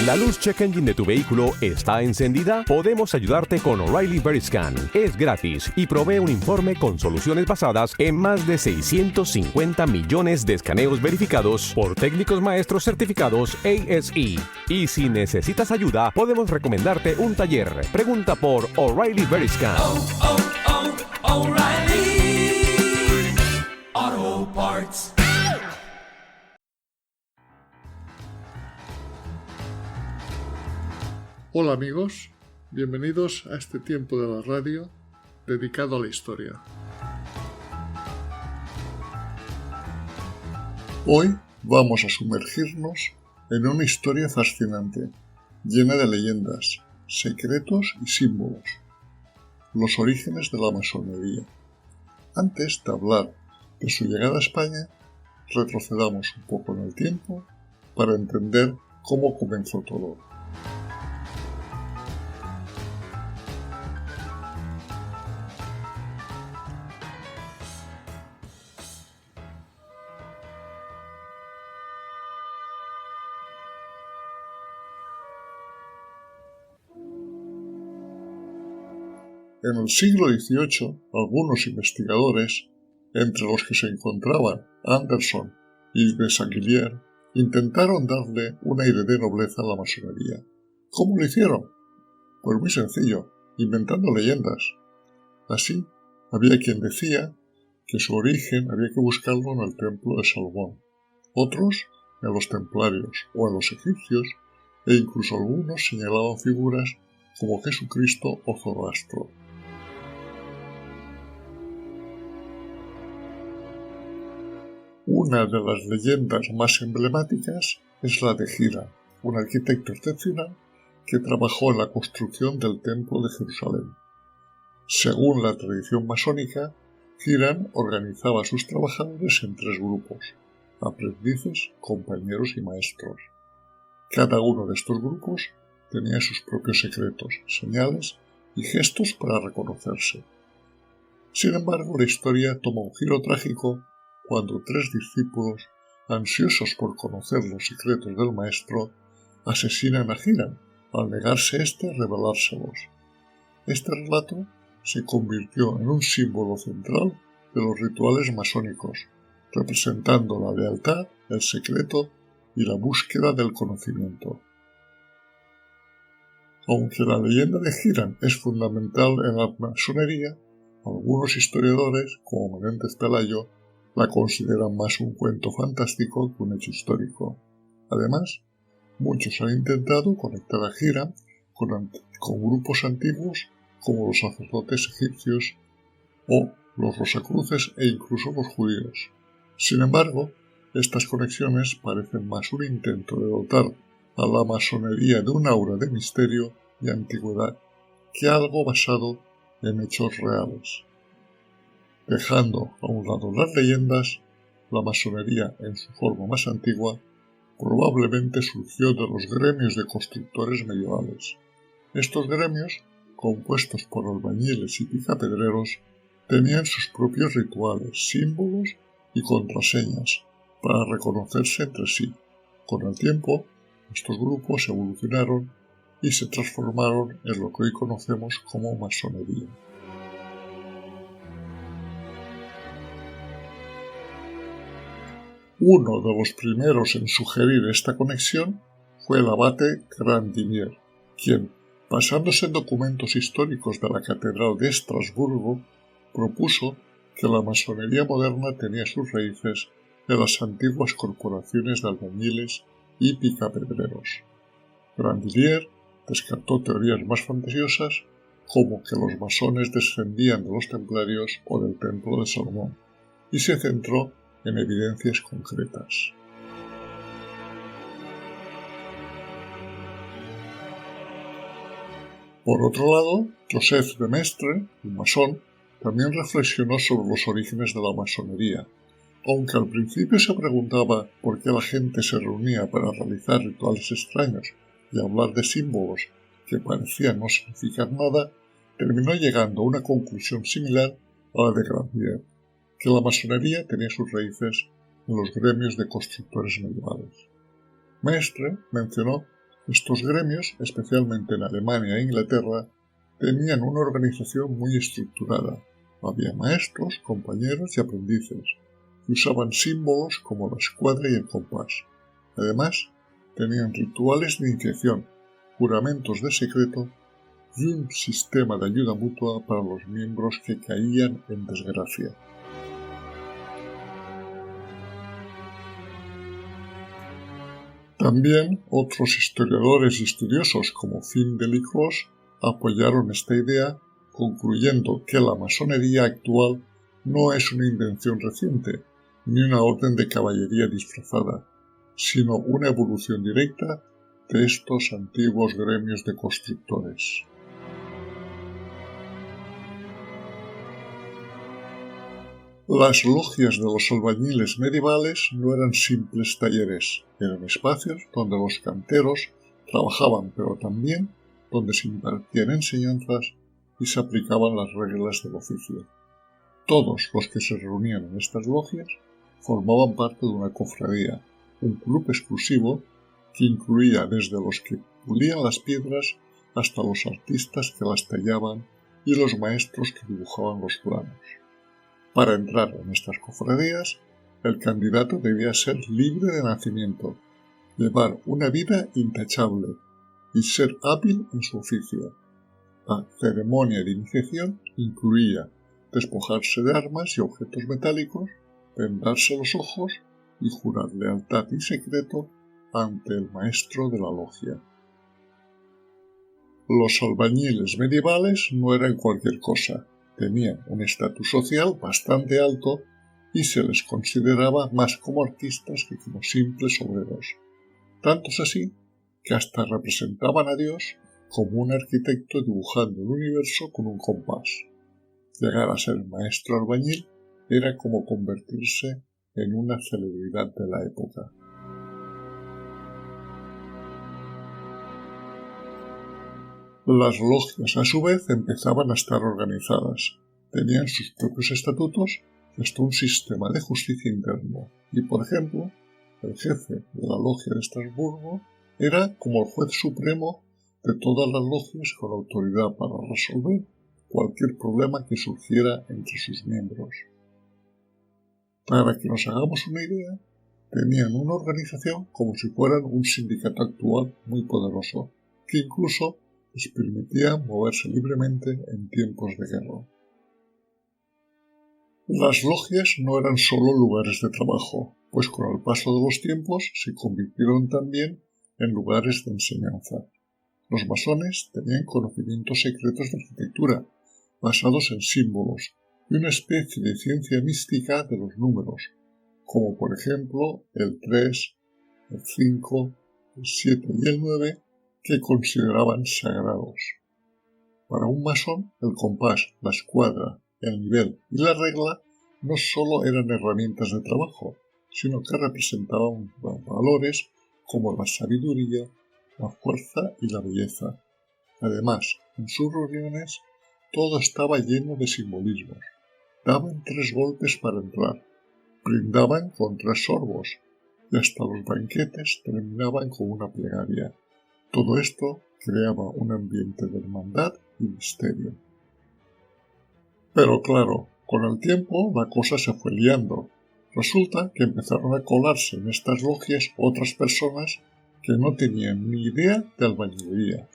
¿La luz check engine de tu vehículo está encendida? Podemos ayudarte con O'Reilly Veriscan. Es gratis y provee un informe con soluciones basadas en más de 650 millones de escaneos verificados por técnicos maestros certificados ASE. Y si necesitas ayuda, podemos recomendarte un taller. Pregunta por O'Reilly Veriscan. O'Reilly Auto Parts. Hola amigos, bienvenidos a este tiempo de la radio dedicado a la historia. Hoy vamos a sumergirnos en una historia fascinante, llena de leyendas, secretos y símbolos. Los orígenes de la masonería. Antes de hablar de su llegada a España, retrocedamos un poco en el tiempo para entender cómo comenzó todo. En el siglo XVIII, algunos investigadores, entre los que se encontraban Anderson y Desaguiliers, intentaron darle un aire de nobleza a la masonería. ¿Cómo lo hicieron? Pues muy sencillo, inventando leyendas. Así, había quien decía que su origen había que buscarlo en el templo de Salomón, otros en los templarios o en los egipcios, e incluso algunos señalaban figuras como Jesucristo o Zoroastro. Una de las leyendas más emblemáticas es la de Hiram, un arquitecto excepcional que trabajó en la construcción del Templo de Jerusalén. Según la tradición masónica, Hiram organizaba a sus trabajadores en 3 grupos: aprendices, compañeros y maestros. Cada uno de estos grupos tenía sus propios secretos, señales y gestos para reconocerse. Sin embargo, la historia toma un giro trágico cuando 3 discípulos, ansiosos por conocer los secretos del maestro, asesinan a Hiram al negarse éste a revelárselos. Este relato se convirtió en un símbolo central de los rituales masónicos, representando la lealtad, el secreto y la búsqueda del conocimiento. Aunque la leyenda de Hiram es fundamental en la masonería, algunos historiadores, como Menéndez Pelayo, la consideran más un cuento fantástico que un hecho histórico. Además, muchos han intentado conectar a Hiram con grupos antiguos como los sacerdotes egipcios o los rosacruces e incluso los judíos. Sin embargo, estas conexiones parecen más un intento de dotar a la masonería de un aura de misterio y antigüedad que algo basado en hechos reales. Dejando a un lado las leyendas, la masonería en su forma más antigua probablemente surgió de los gremios de constructores medievales. Estos gremios, compuestos por albañiles y picapedreros, tenían sus propios rituales, símbolos y contraseñas para reconocerse entre sí. Con el tiempo, estos grupos evolucionaron y se transformaron en lo que hoy conocemos como masonería. Uno de los primeros en sugerir esta conexión fue el abate Grandinier, quien, basándose en documentos históricos de la Catedral de Estrasburgo, propuso que la masonería moderna tenía sus raíces en las antiguas corporaciones de albañiles y picapedreros. Grandinier descartó teorías más fantasiosas como que los masones descendían de los templarios o del Templo de Salomón, y se centró en evidencias concretas. Por otro lado, Joseph de Maistre, un masón, también reflexionó sobre los orígenes de la masonería. Aunque al principio se preguntaba por qué la gente se reunía para realizar rituales extraños y hablar de símbolos que parecían no significar nada, terminó llegando a una conclusión similar a la de Grandier, que la masonería tenía sus raíces en los gremios de constructores medievales. Maistre mencionó Estos gremios, especialmente en Alemania e Inglaterra, tenían una organización muy estructurada. Había maestros, compañeros y aprendices, que usaban símbolos como la escuadra y el compás. Además, tenían rituales de iniciación, juramentos de secreto y un sistema de ayuda mutua para los miembros que caían en desgracia. También otros historiadores y estudiosos como Finn de Licos apoyaron esta idea, concluyendo que la masonería actual no es una invención reciente, ni una orden de caballería disfrazada, sino una evolución directa de estos antiguos gremios de constructores. Las logias de los albañiles medievales no eran simples talleres, eran espacios donde los canteros trabajaban, pero también donde se impartían enseñanzas y se aplicaban las reglas del oficio. Todos los que se reunían en estas logias formaban parte de una cofradía, un club exclusivo que incluía desde los que pulían las piedras hasta los artistas que las tallaban y los maestros que dibujaban los planos. Para entrar en estas cofradías, el candidato debía ser libre de nacimiento, llevar una vida intachable y ser hábil en su oficio. La ceremonia de iniciación incluía despojarse de armas y objetos metálicos, vendarse los ojos y jurar lealtad y secreto ante el maestro de la logia. Los albañiles medievales no eran cualquier cosa. Tenían un estatus social bastante alto y se les consideraba más como artistas que como simples obreros. Tanto es así que hasta representaban a Dios como un arquitecto dibujando el universo con un compás. Llegar a ser maestro albañil era como convertirse en una celebridad de la época. Las logias, a su vez, empezaban a estar organizadas. Tenían sus propios estatutos y hasta un sistema de justicia interno. Y, por ejemplo, el jefe de la logia de Estrasburgo era como el juez supremo de todas las logias con autoridad para resolver cualquier problema que surgiera entre sus miembros. Para que nos hagamos una idea, tenían una organización como si fueran un sindicato actual muy poderoso, que incluso les permitía moverse libremente en tiempos de guerra. Las logias no eran solo lugares de trabajo, pues con el paso de los tiempos se convirtieron también en lugares de enseñanza. Los masones tenían conocimientos secretos de arquitectura, basados en símbolos, y una especie de ciencia mística de los números, como por ejemplo el 3, el 5, el 7 y el 9, que consideraban sagrados. Para un masón, el compás, la escuadra, el nivel y la regla no solo eran herramientas de trabajo, sino que representaban valores como la sabiduría, la fuerza y la belleza. Además, en sus reuniones todo estaba lleno de simbolismos. Daban 3 golpes para entrar, brindaban con 3 sorbos y hasta los banquetes terminaban con una plegaria. Todo esto creaba un ambiente de hermandad y misterio. Pero claro, con el tiempo la cosa se fue liando. Resulta que empezaron a colarse en estas logias otras personas que no tenían ni idea de albañilería.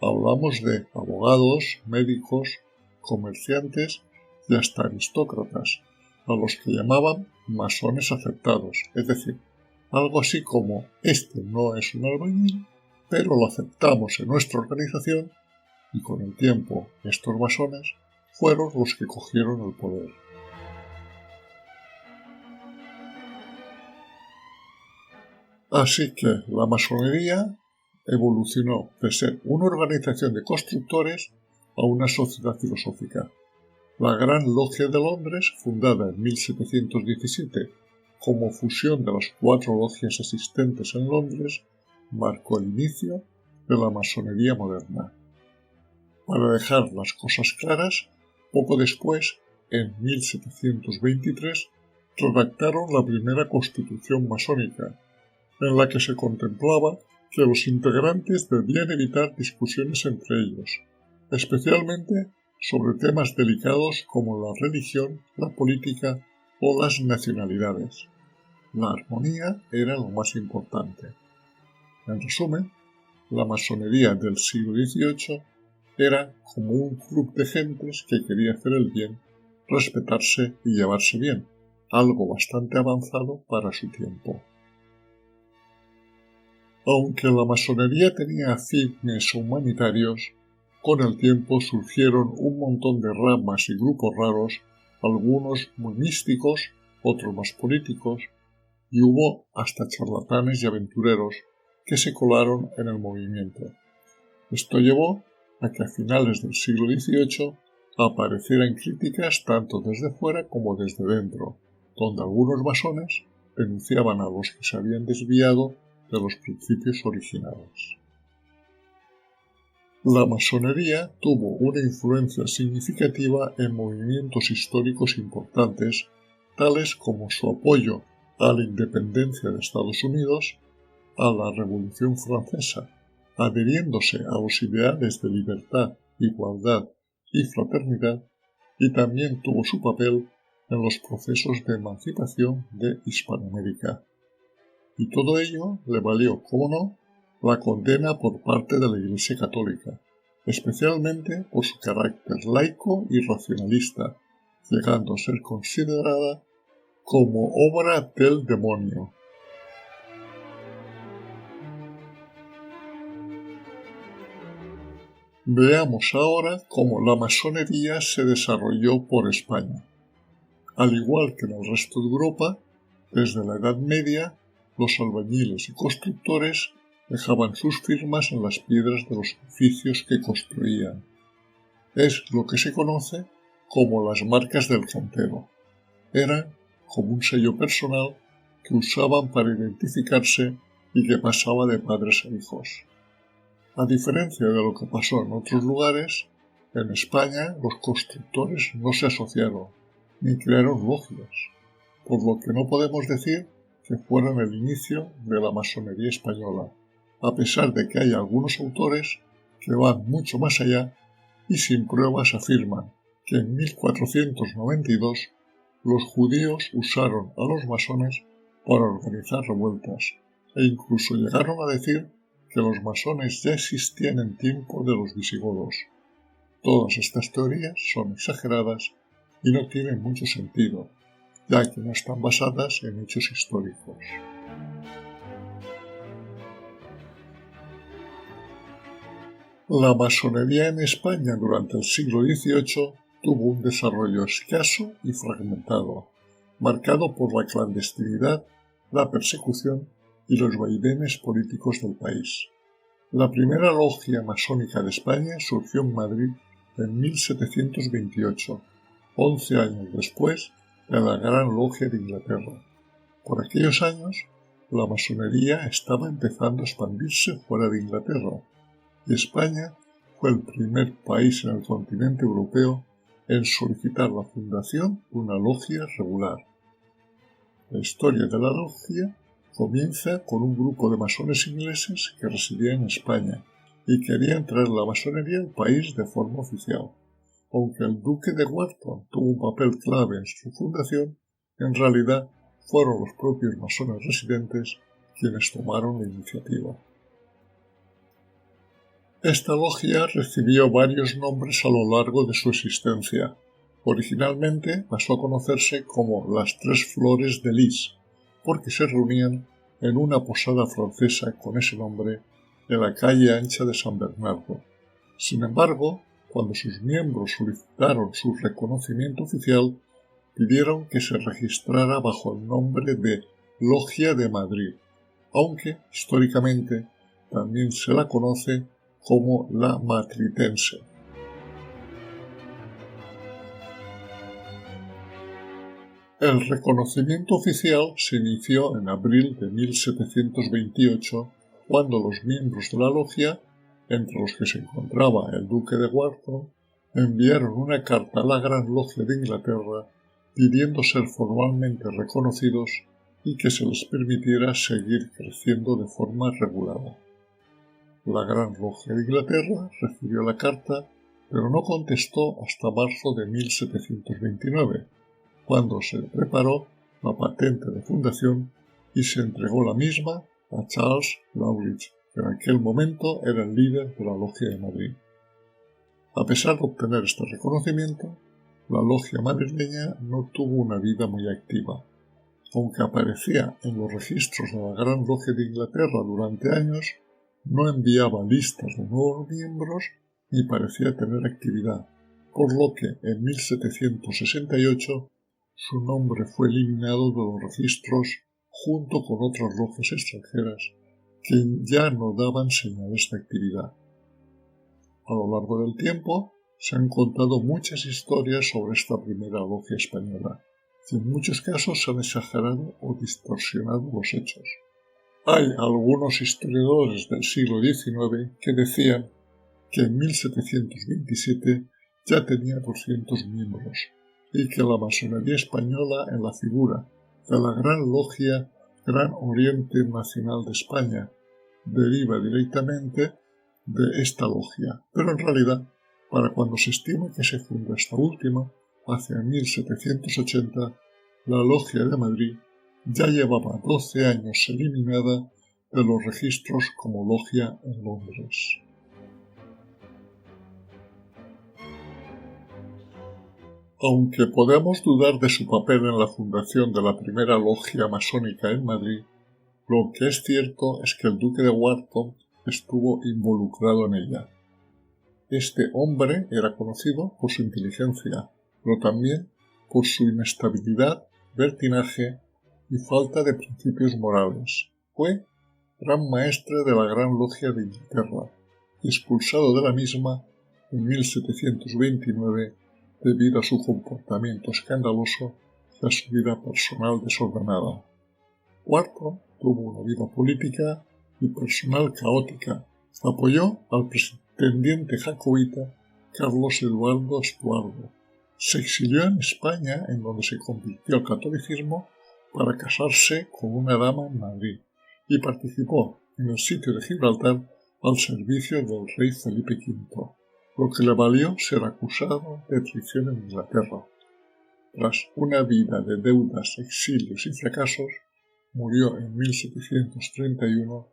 Hablamos de abogados, médicos, comerciantes y hasta aristócratas, a los que llamaban masones aceptados, es decir, algo así como este no es un albañil, pero lo aceptamos en nuestra organización, y con el tiempo estos masones fueron los que cogieron el poder. Así que la masonería evolucionó de ser una organización de constructores a una sociedad filosófica. La Gran Logia de Londres, fundada en 1717 como fusión de las 4 logias existentes en Londres, marcó el inicio de la masonería moderna. Para dejar las cosas claras, poco después, en 1723, redactaron la primera constitución masónica, en la que se contemplaba que los integrantes debían evitar discusiones entre ellos, especialmente sobre temas delicados como la religión, la política o las nacionalidades. La armonía era lo más importante. En resumen, la masonería del siglo XVIII era como un club de gentes que quería hacer el bien, respetarse y llevarse bien, algo bastante avanzado para su tiempo. Aunque la masonería tenía fines humanitarios, con el tiempo surgieron un montón de ramas y grupos raros, algunos muy místicos, otros más políticos, y hubo hasta charlatanes y aventureros que se colaron en el movimiento. Esto llevó a que a finales del siglo XVIII aparecieran críticas tanto desde fuera como desde dentro, donde algunos masones denunciaban a los que se habían desviado de los principios originales. La masonería tuvo una influencia significativa en movimientos históricos importantes, tales como su apoyo a la independencia de Estados Unidos, a la Revolución Francesa, adhiriéndose a los ideales de libertad, igualdad y fraternidad, y también tuvo su papel en los procesos de emancipación de Hispanoamérica. Y todo ello le valió, como no, la condena por parte de la Iglesia Católica, especialmente por su carácter laico y racionalista, llegando a ser considerada como obra del demonio. Veamos ahora cómo la masonería se desarrolló por España. Al igual que en el resto de Europa, desde la Edad Media, los albañiles y constructores dejaban sus firmas en las piedras de los edificios que construían. Es lo que se conoce como las marcas del cantero. Eran como un sello personal que usaban para identificarse y que pasaba de padres a hijos. A diferencia de lo que pasó en otros lugares, en España los constructores no se asociaron ni crearon logias, por lo que no podemos decir que fueran el inicio de la masonería española, a pesar de que hay algunos autores que van mucho más allá y sin pruebas afirman que en 1492 los judíos usaron a los masones para organizar revueltas e incluso llegaron a decir que los masones ya existían en tiempo de los visigodos. Todas estas teorías son exageradas y no tienen mucho sentido, ya que no están basadas en hechos históricos. La masonería en España durante el siglo XVIII tuvo un desarrollo escaso y fragmentado, marcado por la clandestinidad, la persecución y los vaivenes políticos del país. La primera logia masónica de España surgió en Madrid en 1728, 11 años después de la Gran Logia de Inglaterra. Por aquellos años, la masonería estaba empezando a expandirse fuera de Inglaterra, y España fue el primer país en el continente europeo en solicitar la fundación de una logia regular. La historia de la logia comienza con un grupo de masones ingleses que residían en España y querían traer la masonería al país de forma oficial. Aunque el duque de Wharton tuvo un papel clave en su fundación, en realidad fueron los propios masones residentes quienes tomaron la iniciativa. Esta logia recibió varios nombres a lo largo de su existencia. Originalmente pasó a conocerse como las Tres Flores de Lis, porque se reunían en una posada francesa con ese nombre en la calle ancha de San Bernardo. Sin embargo, cuando sus miembros solicitaron su reconocimiento oficial, pidieron que se registrara bajo el nombre de Logia de Madrid, aunque históricamente también se la conoce como la Matritense. El reconocimiento oficial se inició en abril de 1728, cuando los miembros de la logia, entre los que se encontraba el duque de Wharton, enviaron una carta a la Gran Logia de Inglaterra pidiendo ser formalmente reconocidos y que se les permitiera seguir creciendo de forma regulada. La Gran Logia de Inglaterra recibió la carta, pero no contestó hasta marzo de 1729, cuando se preparó la patente de fundación y se entregó la misma a Charles Lawrence, que en aquel momento era el líder de la Logia de Madrid. A pesar de obtener este reconocimiento, la Logia madrileña no tuvo una vida muy activa. Aunque aparecía en los registros de la Gran Logia de Inglaterra durante años, no enviaba listas de nuevos miembros ni parecía tener actividad, por lo que en 1768 su nombre fue eliminado de los registros junto con otras logias extranjeras que ya no daban señales de actividad. A lo largo del tiempo se han contado muchas historias sobre esta primera logia española, y en muchos casos se han exagerado o distorsionado los hechos. Hay algunos historiadores del siglo XIX que decían que en 1727 ya tenía 200 miembros y que la masonería española, en la figura de la Gran Logia Gran Oriente Nacional de España, deriva directamente de esta logia, pero en realidad, para cuando se estima que se fundó esta última, hacia 1780, la Logia de Madrid ya llevaba 12 años eliminada de los registros como logia en Londres. Aunque podemos dudar de su papel en la fundación de la primera logia masónica en Madrid, lo que es cierto es que el duque de Wharton estuvo involucrado en ella. Este hombre era conocido por su inteligencia, pero también por su inestabilidad, vertinaje y falta de principios morales. Fue gran maestre de la Gran Logia de Inglaterra y expulsado de la misma en 1729 debido a su comportamiento escandaloso y a su vida personal desordenada. Wharton tuvo una vida política y personal caótica. Apoyó al pretendiente jacobita Carlos Eduardo Estuardo. Se exilió en España, en donde se convirtió al catolicismo para casarse con una dama en Madrid, y participó en el sitio de Gibraltar al servicio del rey Felipe V, lo que le valió ser acusado de traición en Inglaterra. Tras una vida de deudas, exilios y fracasos, murió en 1731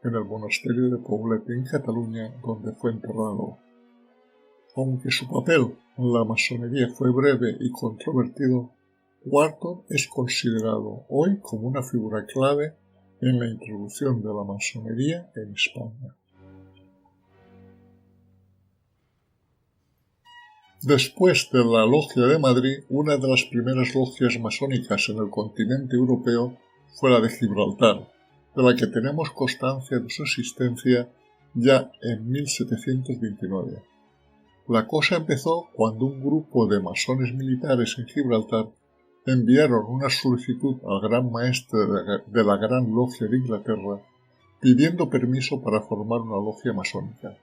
en el monasterio de Poblet en Cataluña, donde fue enterrado. Aunque su papel en la masonería fue breve y controvertido, Wharton es considerado hoy como una figura clave en la introducción de la masonería en España. Después de la Logia de Madrid, una de las primeras logias masónicas en el continente europeo fue la de Gibraltar, de la que tenemos constancia de su existencia ya en 1729. La cosa empezó cuando un grupo de masones militares en Gibraltar enviaron una solicitud al gran maestre de la Gran Logia de Inglaterra pidiendo permiso para formar una logia masónica.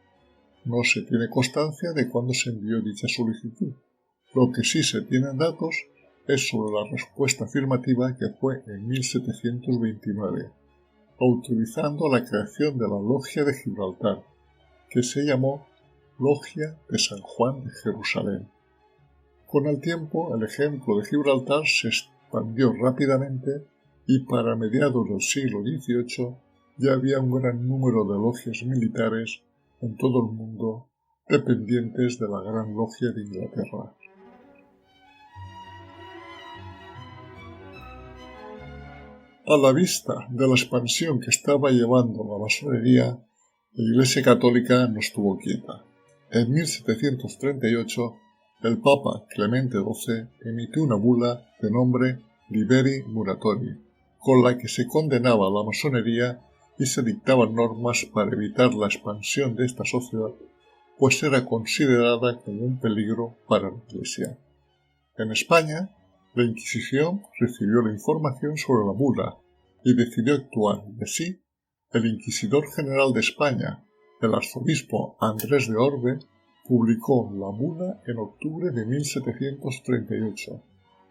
No se tiene constancia de cuándo se envió dicha solicitud. Lo que sí se tienen datos es sobre la respuesta afirmativa, que fue en 1729, autorizando la creación de la Logia de Gibraltar, que se llamó Logia de San Juan de Jerusalén. Con el tiempo, el ejemplo de Gibraltar se expandió rápidamente y para mediados del siglo XVIII ya había un gran número de logias militares en todo el mundo dependientes de la Gran Logia de Inglaterra. A la vista de la expansión que estaba llevando la masonería, la Iglesia Católica no estuvo quieta. En 1738, el Papa Clemente XII emitió una bula de nombre Liberi Muratori, con la que se condenaba a la masonería y se dictaban normas para evitar la expansión de esta sociedad, pues era considerada como un peligro para la Iglesia. En España, la Inquisición recibió la información sobre la bula y decidió actuar, y así, el Inquisidor General de España, el arzobispo Andrés de Orbe, publicó la bula en octubre de 1738,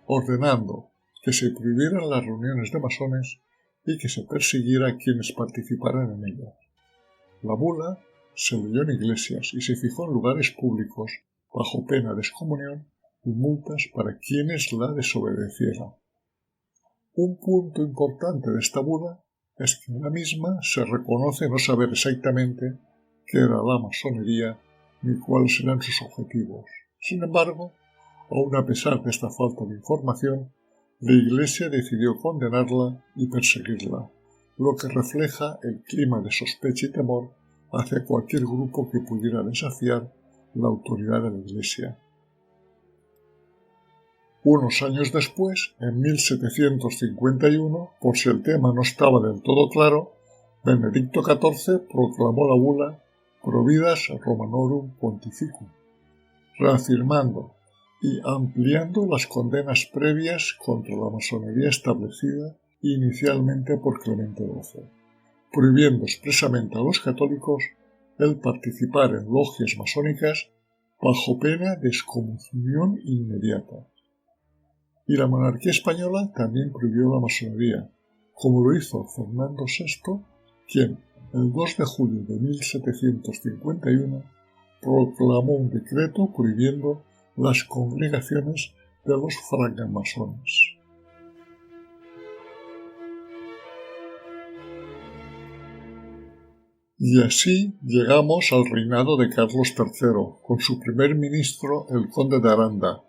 ordenando que se prohibieran las reuniones de masones y que se persiguiera a quienes participaran en ellas. La bula se leyó en iglesias y se fijó en lugares públicos bajo pena de excomunión y multas para quienes la desobedecieran. Un punto importante de esta bula es que en la misma se reconoce no saber exactamente qué era la masonería ni cuáles eran sus objetivos. Sin embargo, aun a pesar de esta falta de información, la Iglesia decidió condenarla y perseguirla, lo que refleja el clima de sospecha y temor hacia cualquier grupo que pudiera desafiar la autoridad de la Iglesia. Unos años después, en 1751, por si el tema no estaba del todo claro, Benedicto XIV proclamó la bula Providas Romanorum Pontificum, reafirmando y ampliando las condenas previas contra la masonería establecida inicialmente por Clemente XII, prohibiendo expresamente a los católicos el participar en logias masónicas bajo pena de excomunión inmediata. Y la monarquía española también prohibió la masonería, como lo hizo Fernando VI, quien, el 2 de julio de 1751, proclamó un decreto prohibiendo las congregaciones de los francmasones. Y así llegamos al reinado de Carlos III, con su primer ministro, el conde de Aranda,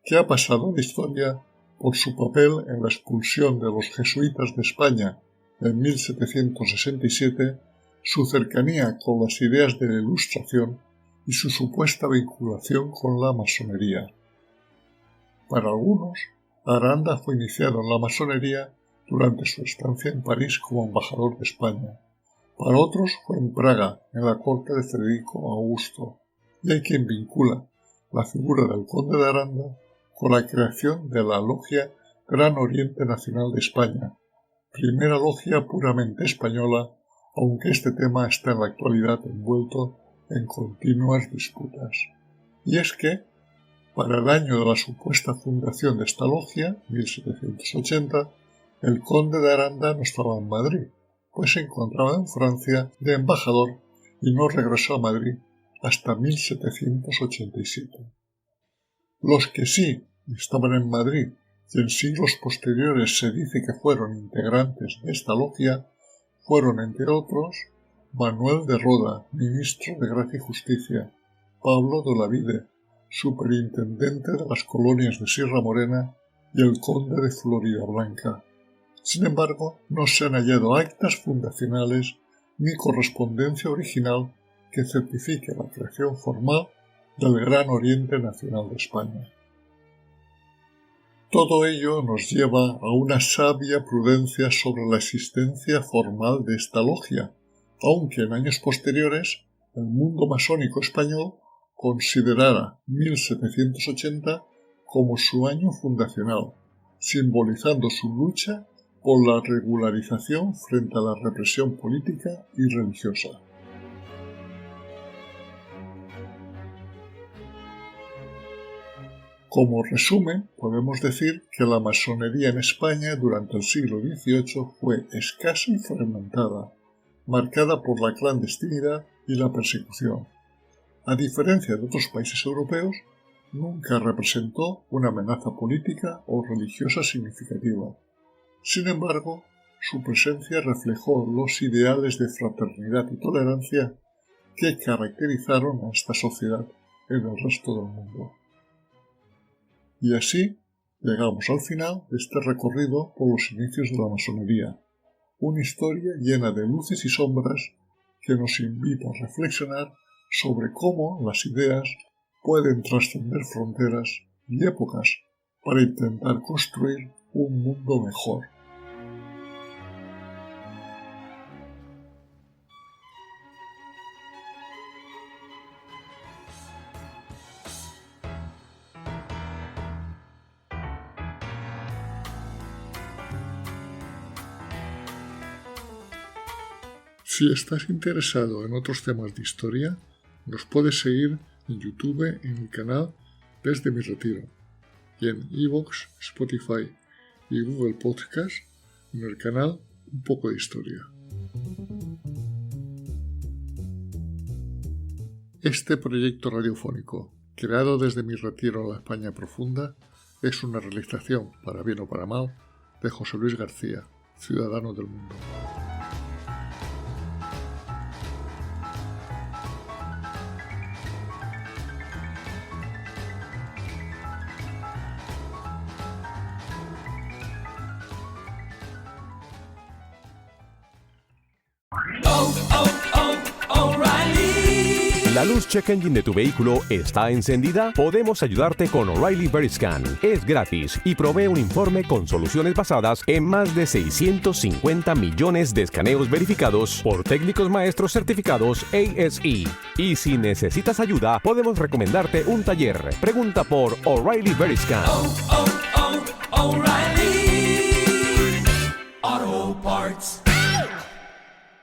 que ha pasado a la historia por su papel en la expulsión de los jesuitas de España en 1767, su cercanía con las ideas de la Ilustración y su supuesta vinculación con la masonería. Para algunos, Aranda fue iniciado en la masonería durante su estancia en París como embajador de España. Para otros fue en Praga, en la corte de Federico Augusto, y hay quien vincula la figura del conde de Aranda con la creación de la logia Gran Oriente Nacional de España, primera logia puramente española, aunque este tema está en la actualidad envuelto en continuas disputas. Y es que, para el año de la supuesta fundación de esta logia, 1780, el conde de Aranda no estaba en Madrid, pues se encontraba en Francia de embajador y no regresó a Madrid hasta 1787. Los que sí estaban en Madrid y en siglos posteriores se dice que fueron integrantes de esta logia fueron, entre otros, Manuel de Roda, ministro de Gracia y Justicia, Pablo de Olavide, superintendente de las colonias de Sierra Morena, y el conde de Floridablanca. Sin embargo, no se han hallado actas fundacionales ni correspondencia original que certifique la creación formal del Gran Oriente Nacional de España. Todo ello nos lleva a una sabia prudencia sobre la existencia formal de esta logia, aunque en años posteriores el mundo masónico español considerara 1780 como su año fundacional, simbolizando su lucha por la regularización frente a la represión política y religiosa. Como resumen, podemos decir que la masonería en España durante el siglo XVIII fue escasa y fragmentada, marcada por la clandestinidad y la persecución. A diferencia de otros países europeos, nunca representó una amenaza política o religiosa significativa. Sin embargo, su presencia reflejó los ideales de fraternidad y tolerancia que caracterizaron a esta sociedad en el resto del mundo. Y así llegamos al final de este recorrido por los inicios de la masonería, una historia llena de luces y sombras que nos invita a reflexionar sobre cómo las ideas pueden trascender fronteras y épocas para intentar construir un mundo mejor. Si estás interesado en otros temas de historia, nos puedes seguir en YouTube en el canal Desde mi Retiro y en iVoox, Spotify y Google Podcast en el canal Un poco de Historia. Este proyecto radiofónico, creado desde mi retiro a la España profunda, es una realización, para bien o para mal, de José Luis García, ciudadano del mundo. ¿La luz check engine de tu vehículo está encendida? Podemos ayudarte con O'Reilly Veriscan. Es gratis y provee un informe con soluciones basadas en más de 650 millones de escaneos verificados por técnicos maestros certificados ASE. Y si necesitas ayuda, podemos recomendarte un taller. Pregunta por O'Reilly Veriscan. O'Reilly Auto Parts.